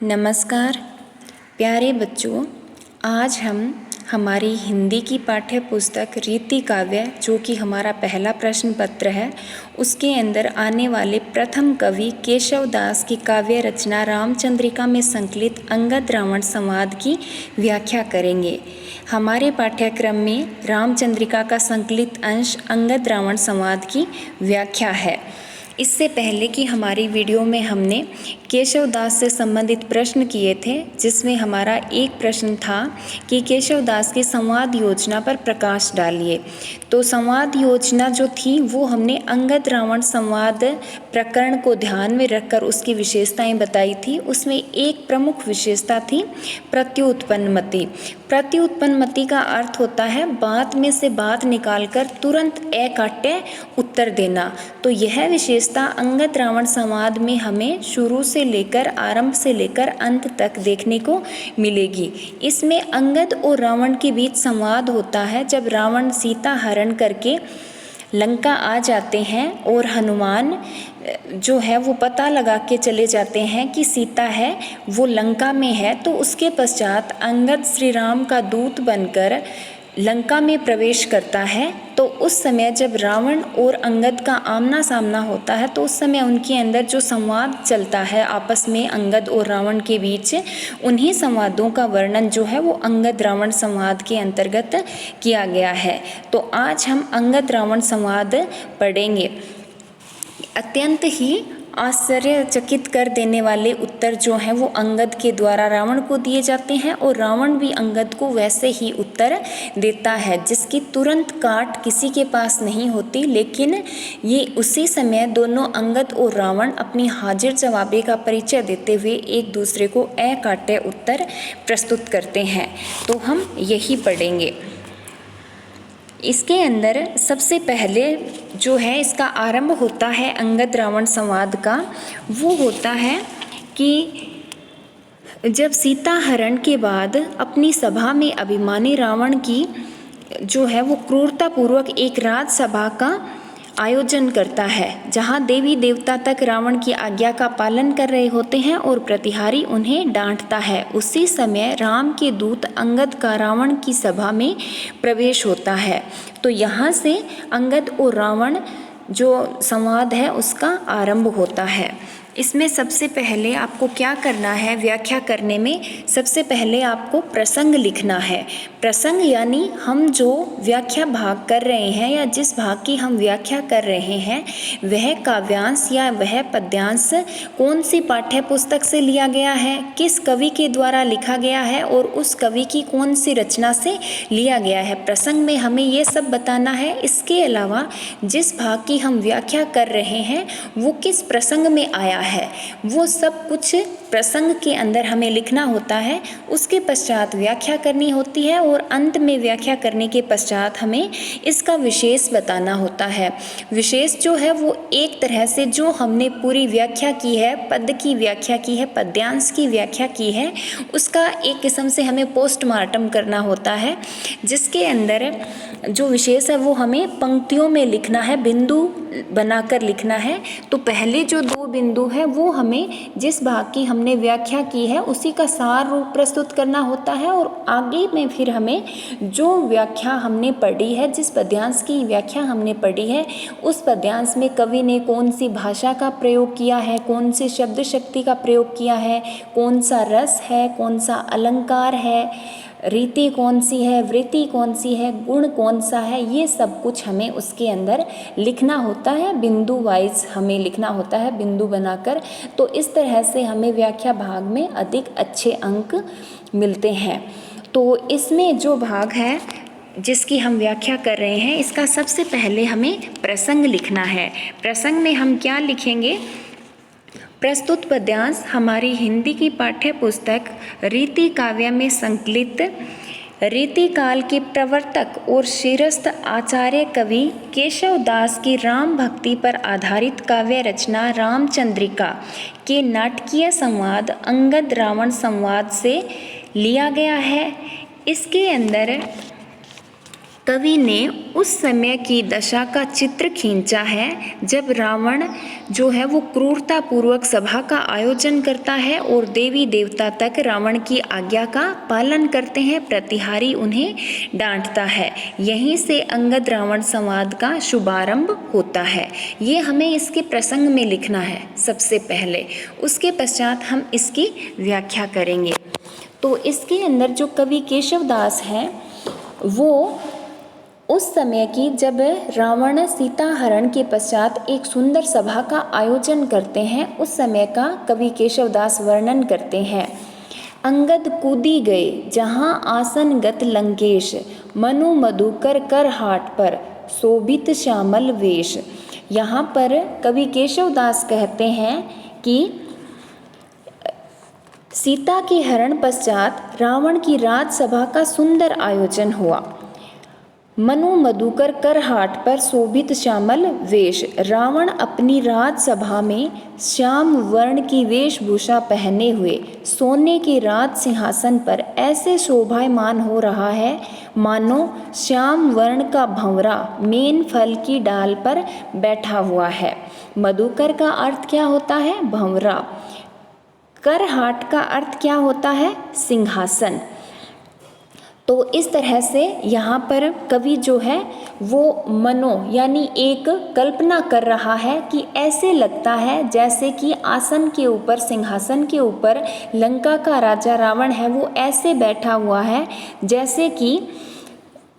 नमस्कार प्यारे बच्चों, आज हम हमारी हिंदी की पाठ्य पुस्तक रीति काव्य, जो कि हमारा पहला प्रश्न पत्र है, उसके अंदर आने वाले प्रथम कवि केशव दास की काव्य रचना रामचंद्रिका में संकलित अंगद रावण संवाद की व्याख्या करेंगे। हमारे पाठ्यक्रम में रामचंद्रिका का संकलित अंश अंगद रावण संवाद की व्याख्या है। इससे पहले की हमारी वीडियो में हमने केशव दास से संबंधित प्रश्न किए थे, जिसमें हमारा एक प्रश्न था कि केशव दास की संवाद योजना पर प्रकाश डालिए। तो संवाद योजना जो थी वो हमने अंगद रावण संवाद प्रकरण को ध्यान में रखकर उसकी विशेषताएं बताई थी। उसमें एक प्रमुख विशेषता थी प्रत्युत्पन्नमति। प्रत्युत्पन्नमति का अर्थ होता है बात में से बात निकालकर तुरंत अकाट्य उत्तर देना। तो यह विशेषता अंगद रावण संवाद में हमें शुरू से लेकर आरंभ से लेकर अंत तक देखने को मिलेगी। इसमें अंगद और रावण के बीच संवाद होता है जब रावण सीता हरण करके लंका आ जाते हैं और हनुमान जो है वो पता लगा के चले जाते हैं कि सीता है वो लंका में है। तो उसके पश्चात अंगद श्री राम का दूत बनकर लंका में प्रवेश करता है। तो उस समय जब रावण और अंगद का आमना सामना होता है, तो उस समय उनके अंदर जो संवाद चलता है आपस में अंगद और रावण के बीच, उन्हीं संवादों का वर्णन जो है वो अंगद रावण संवाद के अंतर्गत किया गया है। तो आज हम अंगद रावण संवाद पढ़ेंगे। अत्यंत ही आश्चर्यचकित कर देने वाले उत्तर जो हैं वो अंगद के द्वारा रावण को दिए जाते हैं और रावण भी अंगद को वैसे ही उत्तर देता है, जिसकी तुरंत काट किसी के पास नहीं होती। लेकिन ये उसी समय दोनों अंगद और रावण अपनी हाजिर जवाबे का परिचय देते हुए एक दूसरे को अकाट्य उत्तर प्रस्तुत करते हैं। तो हम यही पढ़ेंगे। इसके अंदर सबसे पहले जो है इसका आरंभ होता है अंगद रावण संवाद का। वो होता है कि जब सीता हरण के बाद अपनी सभा में अभिमानी रावण की जो है वो क्रूरतापूर्वक एक राजसभा का आयोजन करता है, जहां देवी देवता तक रावण की आज्ञा का पालन कर रहे होते हैं और प्रतिहारी उन्हें डांटता है। उसी समय राम के दूत अंगद का रावण की सभा में प्रवेश होता है। तो यहाँ से अंगद और रावण जो संवाद है उसका आरंभ होता है। इसमें सबसे पहले आपको क्या करना है, व्याख्या करने में सबसे पहले आपको प्रसंग लिखना है। प्रसंग यानी हम जो व्याख्या भाग कर रहे हैं या जिस भाग की हम व्याख्या कर रहे हैं वह काव्यांश या वह पद्यांश कौन सी पाठ्य पुस्तक से लिया गया है, किस कवि के द्वारा लिखा गया है और उस कवि की कौन सी रचना से लिया गया है। प्रसंग में हमें ये सब बताना है। इसके अलावा जिस भाग की हम व्याख्या कर रहे हैं वो किस प्रसंग में आया है, वो सब कुछ प्रसंग के अंदर हमें लिखना होता है। उसके पश्चात व्याख्या करनी होती है और अंत में व्याख्या करने के पश्चात हमें इसका विशेष बताना होता है। विशेष जो है वो एक तरह से जो हमने पूरी व्याख्या की है, पद की व्याख्या की है, पद्यांश की व्याख्या की है, उसका एक किस्म से हमें पोस्टमार्टम करना होता है, जिसके अंदर जो विशेष है वो हमें पंक्तियों में लिखना है, बिंदु बनाकर लिखना है। तो पहले जो दो बिंदु है वो हमें जिस भाग की हमने व्याख्या की है उसी का सार रूप प्रस्तुत करना होता है और आगे में फिर हमें जो व्याख्या हमने पढ़ी है, जिस पद्यांश की व्याख्या हमने पढ़ी है, उस पद्यांश में कवि ने कौन सी भाषा का प्रयोग किया है, कौन सी शब्द शक्ति का प्रयोग किया है, कौन सा रस है, कौन सा अलंकार है, रीति कौन सी है, वृत्ति कौन सी है, गुण कौन सा है, ये सब कुछ हमें उसके अंदर लिखना होता है। बिंदु वाइज हमें लिखना होता है, बिंदु बनाकर। तो इस तरह से हमें व्याख्या भाग में अधिक अच्छे अंक मिलते हैं। तो इसमें जो भाग है जिसकी हम व्याख्या कर रहे हैं, इसका सबसे पहले हमें प्रसंग लिखना है। प्रसंग में हम क्या लिखेंगे? प्रस्तुत पद्यांश हमारी हिंदी की पाठ्य पुस्तक रीति काव्य में संकलित रीति काल के प्रवर्तक और शिरस्थ आचार्य कवि केशव दास की राम भक्ति पर आधारित काव्य रचना रामचंद्रिका के नाटकीय संवाद अंगद रावण संवाद से लिया गया है। इसके अंदर कवि ने उस समय की दशा का चित्र खींचा है जब रावण जो है वो क्रूरतापूर्वक सभा का आयोजन करता है और देवी देवता तक रावण की आज्ञा का पालन करते हैं, प्रतिहारी उन्हें डांटता है। यहीं से अंगद रावण संवाद का शुभारंभ होता है। ये हमें इसके प्रसंग में लिखना है सबसे पहले, उसके पश्चात हम इसकी व्याख्या करेंगे। तो इसके अंदर जो कवि केशवदास हैं वो उस समय की जब रावण सीता हरण के पश्चात एक सुंदर सभा का आयोजन करते हैं, उस समय का कवि केशवदास वर्णन करते हैं। अंगद कूदी गए जहाँ आसन गत लंकेश, मनु मधुकर कर हाट पर शोभित श्यामल वेश। यहाँ पर कवि केशवदास कहते हैं कि सीता के हरण पश्चात रावण की राजसभा का सुंदर आयोजन हुआ। मनु मधुकर कर हाट पर शोभित श्यामल वेश। रावण अपनी राजसभा में श्याम वर्ण की वेशभूषा पहने हुए सोने के राज सिंहासन पर ऐसे शोभायमान हो रहा है मानो श्याम वर्ण का भंवरा मेन फल की डाल पर बैठा हुआ है। मधुकर का अर्थ क्या होता है? भंवरा। कर हाट का अर्थ क्या होता है? सिंहासन। तो इस तरह से यहाँ पर कवि जो है वो मनो यानी एक कल्पना कर रहा है कि ऐसे लगता है जैसे कि आसन के ऊपर, सिंहासन के ऊपर लंका का राजा रावण है वो ऐसे बैठा हुआ है जैसे कि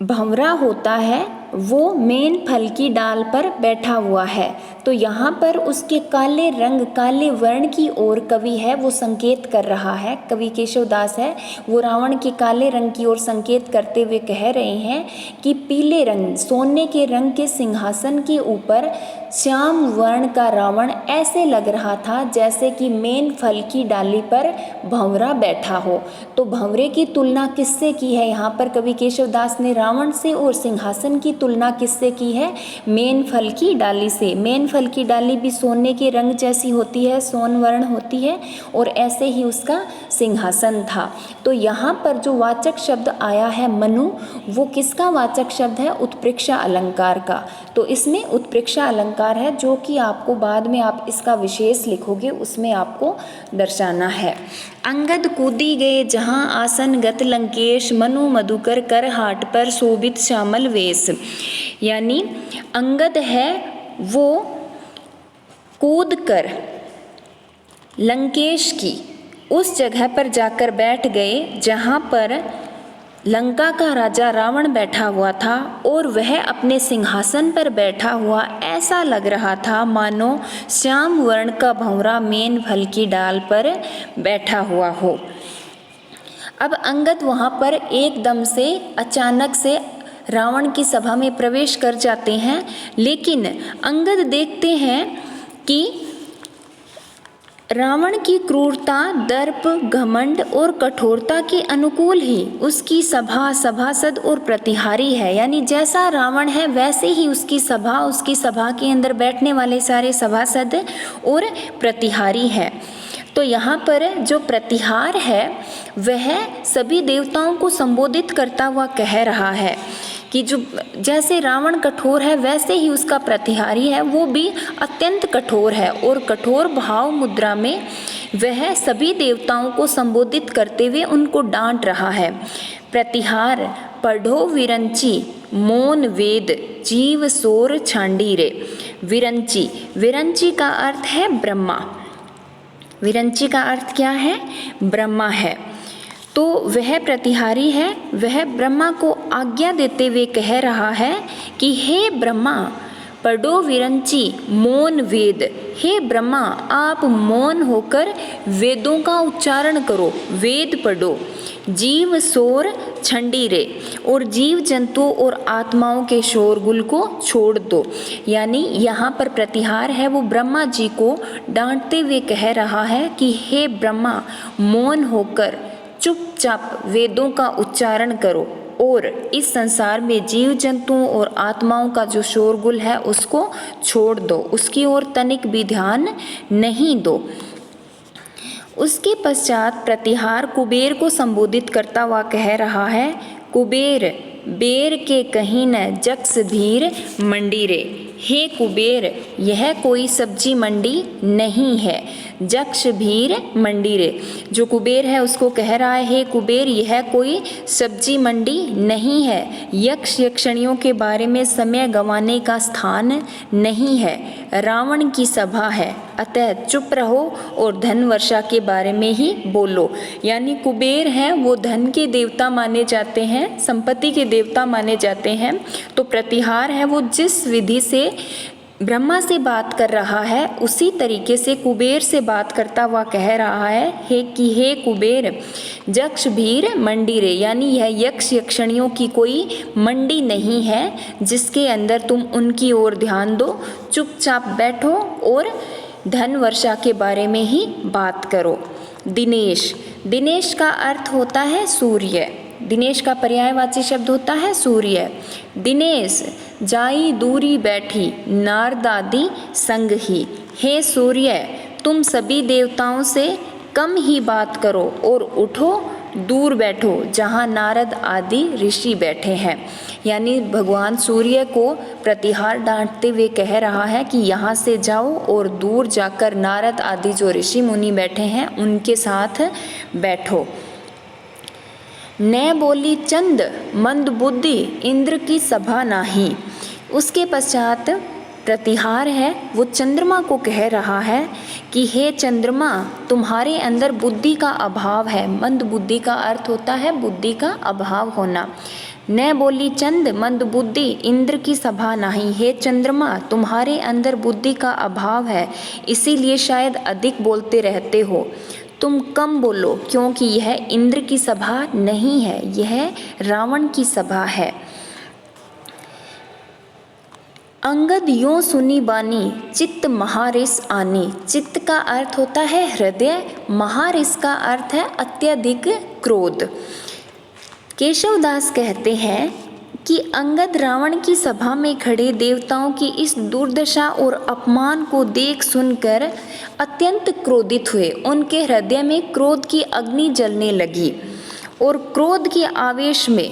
भंवरा होता है वो मेन फल की डाल पर बैठा हुआ है। तो यहाँ पर उसके काले रंग, काले वर्ण की ओर कवि है वो संकेत कर रहा है, कवि केशवदास है वो रावण के काले रंग की ओर संकेत करते हुए कह रहे हैं कि पीले रंग, सोने के रंग के सिंहासन के ऊपर श्याम वर्ण का रावण ऐसे लग रहा था जैसे कि मेन फल की डाली पर भंवरा बैठा हो। तो भंवरे की तुलना किससे की है? यहाँ पर कवि केशवदास ने रावण से, और सिंहासन की तुलना किससे की है? मेन फल की डाली से। मेन फल की डाली भी सोने के रंग जैसी होती है, सोन वर्ण होती है, और ऐसे ही उसका सिंहासन था। तो यहाँ पर जो वाचक शब्द आया है मनु, वो किसका वाचक शब्द है? उत्प्रेक्षा अलंकार का। तो इसमें उत्प्रेक्षा अलंकार है जो कि आपको बाद में आप इसका विशेष लिखोगे उसमें आपको दर्शाना है। अंगद कूदी गए जहाँ आसन गत लंकेश, मनु मधुकर कर हाट पर शोभित श्यामल वेश। यानी अंगद है वो कूद कर लंकेश की उस जगह पर जाकर बैठ गए जहाँ पर लंका का राजा रावण बैठा हुआ था, और वह अपने सिंहासन पर बैठा हुआ ऐसा लग रहा था मानो श्याम वर्ण का भंवरा मेन फल की डाल पर बैठा हुआ हो। अब अंगद वहाँ पर एकदम से अचानक से रावण की सभा में प्रवेश कर जाते हैं, लेकिन अंगद देखते हैं कि रावण की क्रूरता, दर्प, घमंड और कठोरता के अनुकूल ही उसकी सभा, सभासद और प्रतिहारी है। यानी जैसा रावण है वैसे ही उसकी सभा के अंदर बैठने वाले सारे सभासद और प्रतिहारी है। तो यहाँ पर जो प्रतिहार है वह सभी देवताओं को संबोधित करता हुआ कह रहा है कि जो जैसे रावण कठोर है वैसे ही उसका प्रतिहारी है वो भी अत्यंत कठोर है, और कठोर भाव मुद्रा में वह सभी देवताओं को संबोधित करते हुए उनको डांट रहा है। प्रतिहार पढ़ो विरंची, मौन वेद, जीव सोर छांडी रे। विरंची, विरंची का अर्थ है ब्रह्मा। विरंची का अर्थ क्या है? ब्रह्मा है। तो वह प्रतिहारी है, वह ब्रह्मा को आज्ञा देते हुए कह रहा है कि हे ब्रह्मा, पढ़ो विरंची मौन वेद। हे ब्रह्मा, आप मौन होकर वेदों का उच्चारण करो, वेद पढ़ो। जीव शोर छंडी रे, और जीव जंतुओं और आत्माओं के शोरगुल को छोड़ दो। यानी यहाँ पर प्रतिहार है वो ब्रह्मा जी को डांटते हुए कह रहा है कि हे ब्रह्मा, मौन होकर चुपचाप वेदों का उच्चारण करो, और इस संसार में जीव जंतुओं और आत्माओं का जो शोरगुल है उसको छोड़ दो, उसकी ओर तनिक भी ध्यान नहीं दो। उसके पश्चात प्रतिहार कुबेर को संबोधित करता हुआ कह रहा है, कुबेर बेर के कहीं न जक्स भीर मंडी रे। हे कुबेर, यह कोई सब्जी मंडी नहीं है। जक्ष भीर मंडी रे, जो कुबेर है उसको कह रहा है, हे कुबेर यह कोई सब्जी मंडी नहीं है। यक्ष यक्षणियों के बारे में समय गंवाने का स्थान नहीं है। रावण की सभा है, अतः चुप रहो और धन वर्षा के बारे में ही बोलो। यानी कुबेर हैं वो धन के देवता माने जाते हैं, संपत्ति के देवता माने जाते हैं। तो प्रतिहार है वो जिस विधि से ब्रह्मा से बात कर रहा है उसी तरीके से कुबेर से बात करता हुआ कह रहा है हे कुबेर, जक्ष भीर मंडी रे, यानी यह यक्ष यक्षणियों की कोई मंडी नहीं है जिसके अंदर तुम उनकी ओर ध्यान दो। चुपचाप बैठो और धन वर्षा के बारे में ही बात करो। दिनेश, दिनेश का अर्थ होता है सूर्य। दिनेश का पर्यायवाची शब्द होता है सूर्य। दिनेश, जाई दूरी बैठी नारदादि संग ही। हे सूर्य, तुम सभी देवताओं से कम ही बात करो और उठो दूर बैठो जहाँ नारद आदि ऋषि बैठे हैं। यानी भगवान सूर्य को प्रतिहार डांटते हुए कह रहा है कि यहाँ से जाओ और दूर जाकर नारद आदि जो ऋषि मुनि बैठे हैं उनके साथ बैठो। न बोली चंद मंद बुद्धि इंद्र की सभा नाही। उसके पश्चात प्रतिहार है वो चंद्रमा को कह रहा है कि हे चंद्रमा, तुम्हारे अंदर बुद्धि का अभाव है। मंद बुद्धि का अर्थ होता है बुद्धि का अभाव होना। न बोली चंद मंद बुद्धि इंद्र की सभा नहीं। हे चंद्रमा, तुम्हारे अंदर बुद्धि का अभाव है, इसीलिए शायद अधिक बोलते रहते हो। तुम कम बोलो क्योंकि यह इंद्र की सभा नहीं है, यह रावण की सभा है। अंगद यों सुनी बानी चित्त महारिस आनी। चित्त का अर्थ होता है हृदय, महारिस का अर्थ है अत्यधिक क्रोध। केशवदास कहते हैं कि अंगद रावण की सभा में खड़े देवताओं की इस दुर्दशा और अपमान को देख सुनकर अत्यंत क्रोधित हुए। उनके हृदय में क्रोध की अग्नि जलने लगी और क्रोध के आवेश में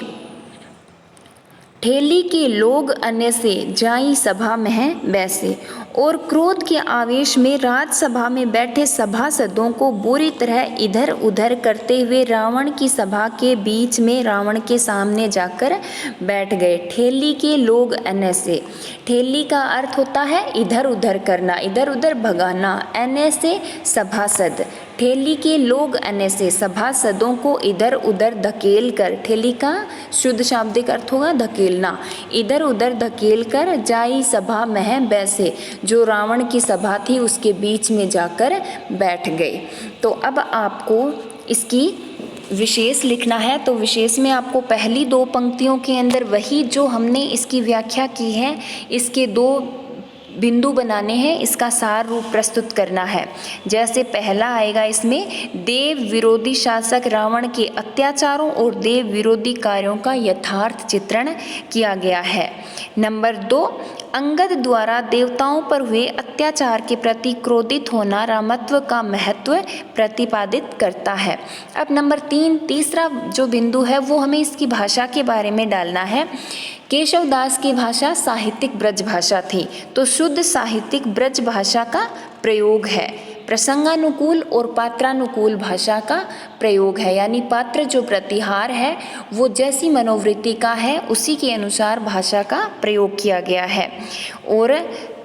ठेली के लोग अन्य से जाई सभा में बैसे। और क्रोध के आवेश में राजसभा में बैठे सभासदों को बुरी तरह इधर उधर करते हुए रावण की सभा के बीच में रावण के सामने जाकर बैठ गए। ठेली के लोग अन्य से, ठेली का अर्थ होता है इधर उधर करना, इधर उधर भगाना। अन्य से सभासद, ठेली के लोग अन्य से सभासदों को इधर उधर धकेल कर, ठेली का शुद्ध शाब्दिक अर्थ होगा धकेलना, इधर उधर धकेल कर जाई सभा में बैसे, जो रावण की सभा थी उसके बीच में जाकर बैठ गए। तो अब आपको इसकी विशेष लिखना है। तो विशेष में आपको पहली दो पंक्तियों के अंदर वही जो हमने इसकी व्याख्या की है, इसके दो बिंदु बनाने हैं, इसका सार रूप प्रस्तुत करना है। जैसे पहला आएगा इसमें देव विरोधी शासक रावण के अत्याचारों और देव विरोधी कार्यों का यथार्थ चित्रण किया गया है। नंबर 2, अंगद द्वारा देवताओं पर हुए अत्याचार के प्रति क्रोधित होना रामत्व का महत्व प्रतिपादित करता है। अब नंबर 3, तीसरा जो बिंदु है वो हमें इसकी भाषा के बारे में डालना है। केशवदास की भाषा साहित्यिक ब्रज भाषा थी, तो शुद्ध साहित्यिक ब्रज भाषा का प्रयोग है। प्रसंगानुकूल और पात्रानुकूल भाषा का प्रयोग है, यानी पात्र जो प्रतिहार है वो जैसी मनोवृत्ति का है उसी के अनुसार भाषा का प्रयोग किया गया है। और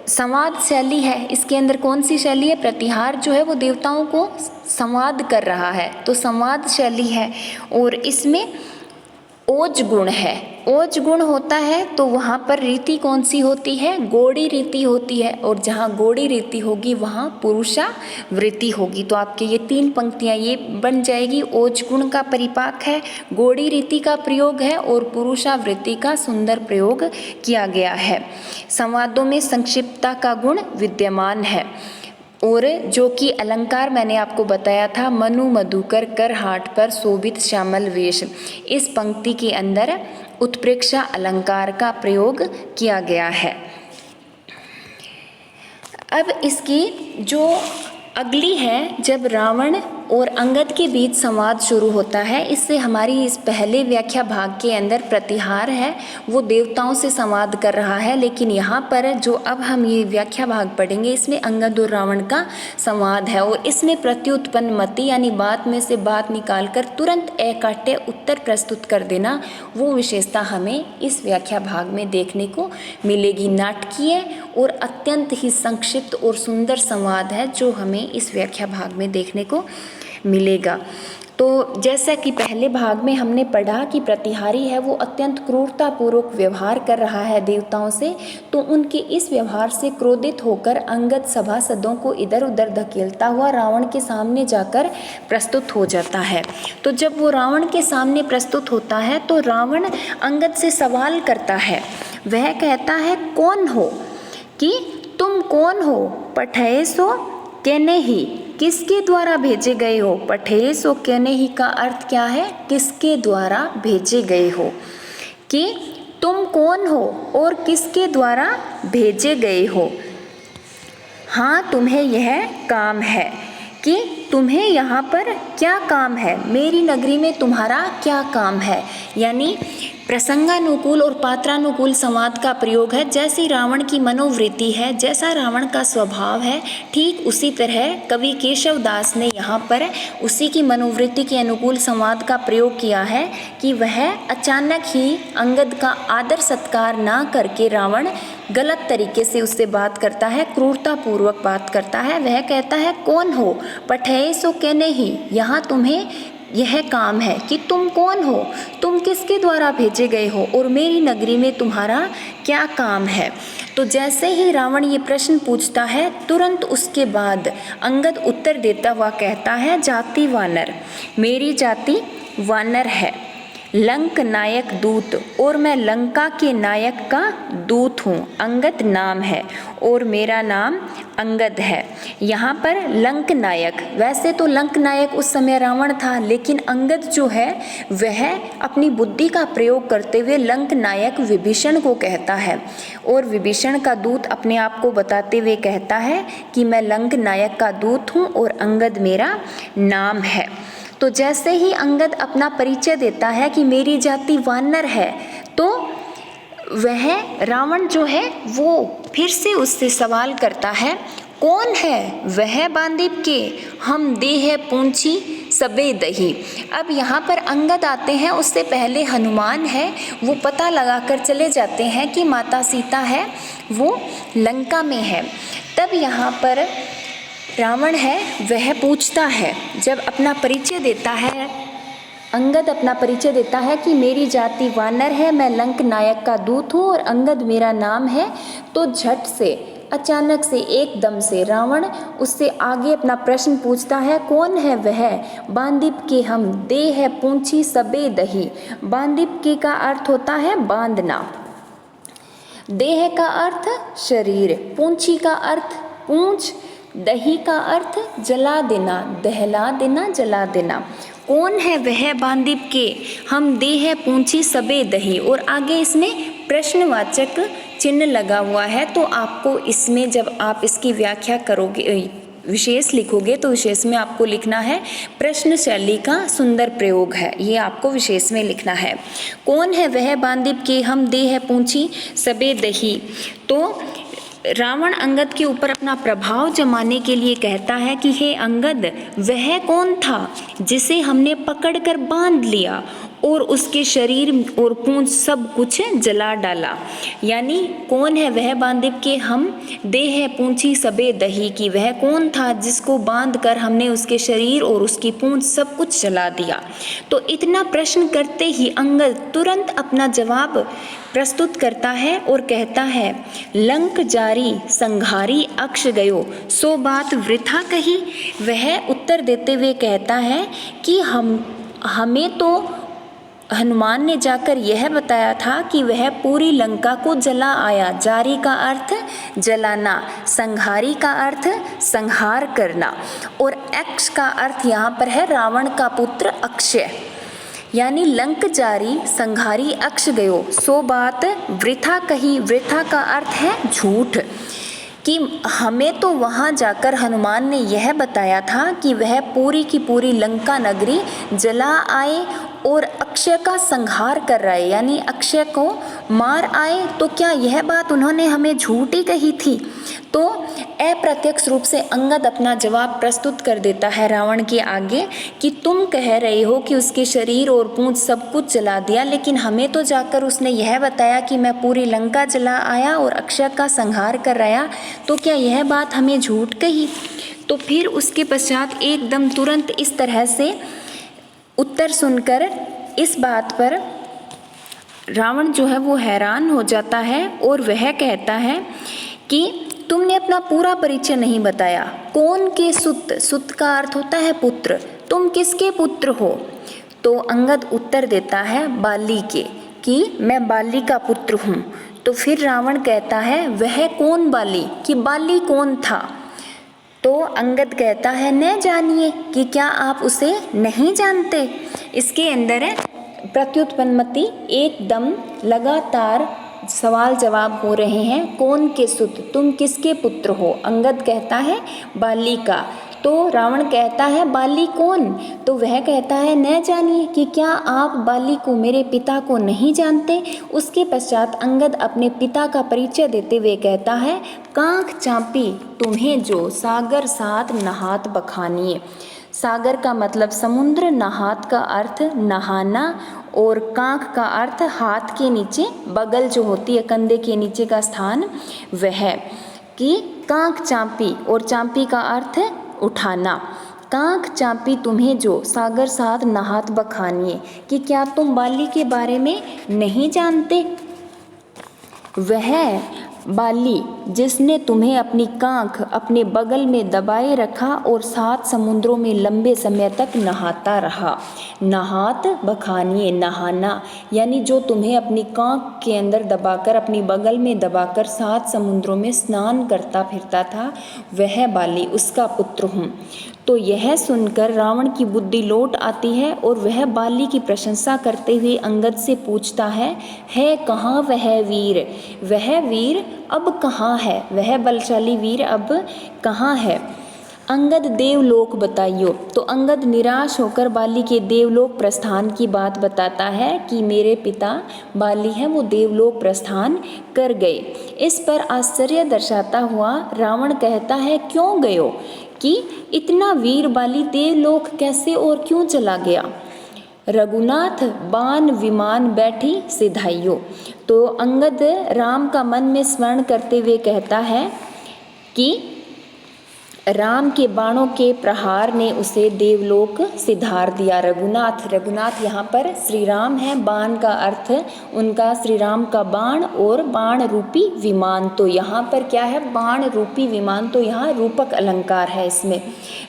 संवाद शैली है, इसके अंदर कौन सी शैली है? प्रतिहार जो है वो देवताओं को संवाद कर रहा है, तो संवाद शैली है। और इसमें ओज गुण है, ओज गुण होता है तो वहाँ पर रीति कौन सी होती है? गौड़ी रीति होती है, और जहाँ गौड़ी रीति होगी वहाँ पुरुषा वृत्ति होगी। तो आपके ये 3 पंक्तियाँ ये बन जाएगी। ओज गुण का परिपाक है, गौड़ी रीति का प्रयोग है और पुरुषा वृत्ति का सुंदर प्रयोग किया गया है। संवादों में संक्षिप्तता का गुण विद्यमान है। और जो कि अलंकार मैंने आपको बताया था, मनु मधुकर कर हाट पर शोभित श्यामल वेश, इस पंक्ति के अंदर उत्प्रेक्षा अलंकार का प्रयोग किया गया है। अब इसकी जो अगली है, जब रावण और अंगद के बीच संवाद शुरू होता है। इससे हमारी इस पहले व्याख्या भाग के अंदर प्रतिहार है वो देवताओं से संवाद कर रहा है, लेकिन यहाँ पर जो अब हम ये व्याख्या भाग पढ़ेंगे इसमें अंगद और रावण का संवाद है और इसमें प्रत्युत्पन्न मति यानी बात में से बात निकालकर तुरंत अकाट्य उत्तर प्रस्तुत कर देना, वो विशेषता हमें इस व्याख्या भाग में देखने को मिलेगी। नाटकीय और अत्यंत ही संक्षिप्त और सुंदर संवाद है जो हमें इस व्याख्या भाग में देखने को मिलेगा। तो जैसा कि पहले भाग में हमने पढ़ा कि प्रतिहारी है वो अत्यंत क्रूरतापूर्वक व्यवहार कर रहा है देवताओं से, तो उनके इस व्यवहार से क्रोधित होकर अंगद सभासदों को इधर उधर धकेलता हुआ रावण के सामने जाकर प्रस्तुत हो जाता है। तो जब वो रावण के सामने प्रस्तुत होता है तो रावण अंगद से सवाल करता है। वह कहता है कौन हो, कि तुम कौन हो, पठयसो केनेहि, किसके द्वारा भेजे गए हो। पठयसो केनेहि का अर्थ क्या है, किसके द्वारा भेजे गए हो, कि तुम कौन हो और किसके द्वारा भेजे गए हो। हाँ तुम्हें यह काम है, कि तुम्हें यहाँ पर क्या काम है, मेरी नगरी में तुम्हारा क्या काम है। यानी प्रसंगानुकूल और पात्रानुकूल संवाद का प्रयोग है। जैसी रावण की मनोवृत्ति है, जैसा रावण का स्वभाव है, ठीक उसी तरह कवि केशव दास ने यहाँ पर उसी की मनोवृत्ति के अनुकूल संवाद का प्रयोग किया है कि वह अचानक ही अंगद का आदर सत्कार ना करके रावण गलत तरीके से उससे बात करता है, क्रूरतापूर्वक बात करता है। वह कहता है कौन हो, पठयसो केनेहि, यहाँ तुम्हें यह काम है कि तुम कौन हो, तुम किसके द्वारा भेजे गए हो और मेरी नगरी में तुम्हारा क्या काम है। तो जैसे ही रावण ये प्रश्न पूछता है तुरंत उसके बाद अंगद उत्तर देता हुआ कहता है जाति वानर, मेरी जाति वानर है, लंक नायक दूत, और मैं लंका के नायक का दूत हूँ। अंगद नाम है और मेरा नाम अंगद है। यहाँ पर लंक नायक, वैसे तो लंक नायक उस समय रावण था, लेकिन अंगद जो है वह अपनी बुद्धि का प्रयोग करते हुए लंक नायक विभीषण को कहता है और विभीषण का दूत अपने आप को बताते हुए कहता है कि मैं लंक नायक का दूत हूँ और अंगद मेरा नाम है। तो जैसे ही अंगद अपना परिचय देता है कि मेरी जाति वानर है, तो वह रावण जो है वो फिर से उससे सवाल करता है कौन है वह बांदीप के, हम देह पूंछी सबे दही। अब यहाँ पर अंगद आते हैं, उससे पहले हनुमान है वो पता लगा कर चले जाते हैं कि माता सीता है वो लंका में है। तब यहाँ पर रावण है वह पूछता है, जब अपना परिचय देता है अंगद अपना परिचय देता है कि मेरी जाति वानर है, मैं लंक नायक का दूत हूँ और अंगद मेरा नाम है, तो झट से अचानक से एकदम से रावण उससे आगे अपना प्रश्न पूछता है कौन है वह, बांदीप के हम देह पूंछी सबे दही। बांदीप के का अर्थ होता है बांधना, देह का अर्थ शरीर, पूंछी का अर्थ पूंछ, दही का अर्थ जला देना, दहला देना, जला देना। कौन है वह बांदीप के हम देह पूंछी सबे दही, और आगे इसमें प्रश्नवाचक चिन्ह लगा हुआ है। तो आपको इसमें जब आप इसकी व्याख्या करोगे, विशेष लिखोगे, तो विशेष में आपको लिखना है प्रश्न शैली का सुंदर प्रयोग है, ये आपको विशेष में लिखना है। कौन है वह बांदीप के हम देह पूंछी सबे दही। तो रावण अंगद के ऊपर अपना प्रभाव जमाने के लिए कहता है कि हे अंगद, वह कौन था जिसे हमने पकड़कर बांध लिया और उसके शरीर और पूंछ सब कुछ जला डाला। यानी कौन है वह बांदीप के हम देह पूंछी सबे दही, की वह कौन था जिसको बांध कर हमने उसके शरीर और उसकी पूंछ सब कुछ जला दिया। तो इतना प्रश्न करते ही अंगद तुरंत अपना जवाब प्रस्तुत करता है और कहता है लंक जारी संघारी अक्ष गयो, सो बात वृथा कही। वह उत्तर देते हुए कहता है कि हमें तो हनुमान ने जाकर यह बताया था कि वह पूरी लंका को जला आया। जारी का अर्थ जलाना, संहारी का अर्थ संहार करना, और अक्ष का अर्थ यहाँ पर है रावण का पुत्र अक्षय। यानी लंक जारी संघारी अक्ष गयो, सो बात वृथा कही। वृथा का अर्थ है झूठ। कि हमें तो वहाँ जाकर हनुमान ने यह बताया था कि वह पूरी की पूरी लंका नगरी जला आए और अक्षय का संहार कर रहे, यानी अक्षय को मार आए। तो क्या यह बात उन्होंने हमें झूठी कही थी? तो अप्रत्यक्ष रूप से अंगद अपना जवाब प्रस्तुत कर देता है रावण के आगे कि तुम कह रहे हो कि उसके शरीर और पूंछ सब कुछ जला दिया, लेकिन हमें तो जाकर उसने यह बताया कि मैं पूरी लंका जला आया और अक्षय का संहार कर रहा। तो क्या यह बात हमें झूठ कही? तो फिर उसके पश्चात एकदम तुरंत इस तरह से उत्तर सुनकर इस बात पर रावण जो है वो हैरान हो जाता है और वह कहता है कि तुमने अपना पूरा परिचय नहीं बताया। कौन के सुत? सुत का अर्थ होता है पुत्र। तुम किसके पुत्र हो? तो अंगद उत्तर देता है बाली के, कि मैं बाली का पुत्र हूँ। तो फिर रावण कहता है वह कौन बाली, कि बाली कौन था? तो अंगद कहता है न जानिए, कि क्या आप उसे नहीं जानते? इसके अंदर प्रत्युत्पन्नमति एकदम लगातार सवाल जवाब हो रहे हैं। कौन के सुत, तुम किसके पुत्र हो? अंगद कहता है बाली का। तो रावण कहता है बाली कौन? तो वह कहता है न जानिए, कि क्या आप बाली को, मेरे पिता को नहीं जानते? उसके पश्चात अंगद अपने पिता का परिचय देते हुए कहता है कांख चांपी तुम्हें जो सागर साथ नहात बखानिए। सागर का मतलब समुद्र, नहात का अर्थ नहाना और कांख का अर्थ हाथ के नीचे बगल जो होती है, कंधे के नीचे का स्थान, वह कि कांख चांपी, और चांपी का अर्थ उठाना। कांख चांपी तुम्हें जो सागर साथ नहात बखानिए, कि क्या तुम बाली के बारे में नहीं जानते? वह बाली जिसने तुम्हें अपनी कांख अपने बगल में दबाए रखा और 7 समुद्रों में लंबे समय तक नहाता रहा। नहात बखानिए, नहाना, यानी जो तुम्हें अपनी कांख के अंदर दबाकर, अपनी बगल में दबाकर 7 समुद्रों में स्नान करता फिरता था, वह बाली, उसका पुत्र हूँ। तो यह सुनकर रावण की बुद्धि लौट आती है और वह बाली की प्रशंसा करते हुए अंगद से पूछता है कहाँ वह वीर? वह वीर अब कहाँ है? वह बलशाली वीर अब कहाँ है? अंगद देवलोक बताइयो। तो अंगद निराश होकर बाली के देवलोक प्रस्थान की बात बताता है कि मेरे पिता बाली हैं, वो देवलोक प्रस्थान कर गए। इस पर आश्चर्य दर्शाता हुआ रावण कहता है क्यों गयो, कि इतना वीर बाली देवलोक कैसे और क्यों चला गया? रघुनाथ बाण विमान बैठी सिधाइयो। तो अंगद राम का मन में स्मरण करते हुए कहता है कि राम के बाणों के प्रहार ने उसे देवलोक सिधार दिया। रघुनाथ, रघुनाथ यहाँ पर श्री राम है, बाण का अर्थ उनका श्री राम का बाण और बाण रूपी विमान। तो यहाँ पर क्या है? बाण रूपी विमान। तो यहाँ रूपक अलंकार है इसमें।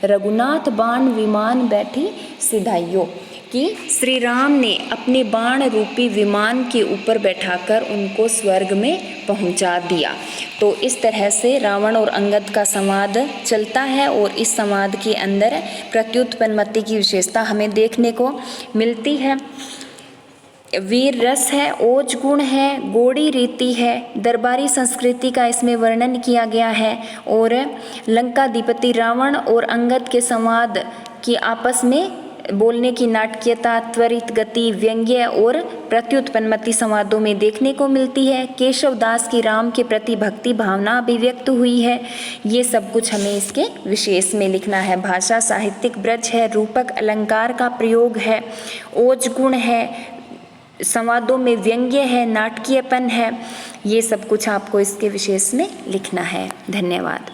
रघुनाथ बाण विमान बैठी सिधाइयो, कि श्री राम ने अपने बाण रूपी विमान के ऊपर बैठाकर उनको स्वर्ग में पहुंचा दिया। तो इस तरह से रावण और अंगद का संवाद चलता है और इस संवाद के अंदर प्रत्युत्पन्नमति की विशेषता हमें देखने को मिलती है। वीर रस है, ओज गुण है, गोड़ी रीति है, दरबारी संस्कृति का इसमें वर्णन किया गया है और लंकाधिपति रावण और अंगद के संवाद की आपस में बोलने की नाटकीयता, त्वरित गति, व्यंग्य और प्रत्युत्पन्नमति संवादों में देखने को मिलती है। केशव दास की राम के प्रति भक्ति भावना अभिव्यक्त हुई है। ये सब कुछ हमें इसके विशेष में लिखना है। भाषा साहित्यिक ब्रज है, रूपक अलंकार का प्रयोग है, ओज गुण है, संवादों में व्यंग्य है, नाटकीयपन है। ये सब कुछ आपको इसके विशेष में लिखना है। धन्यवाद।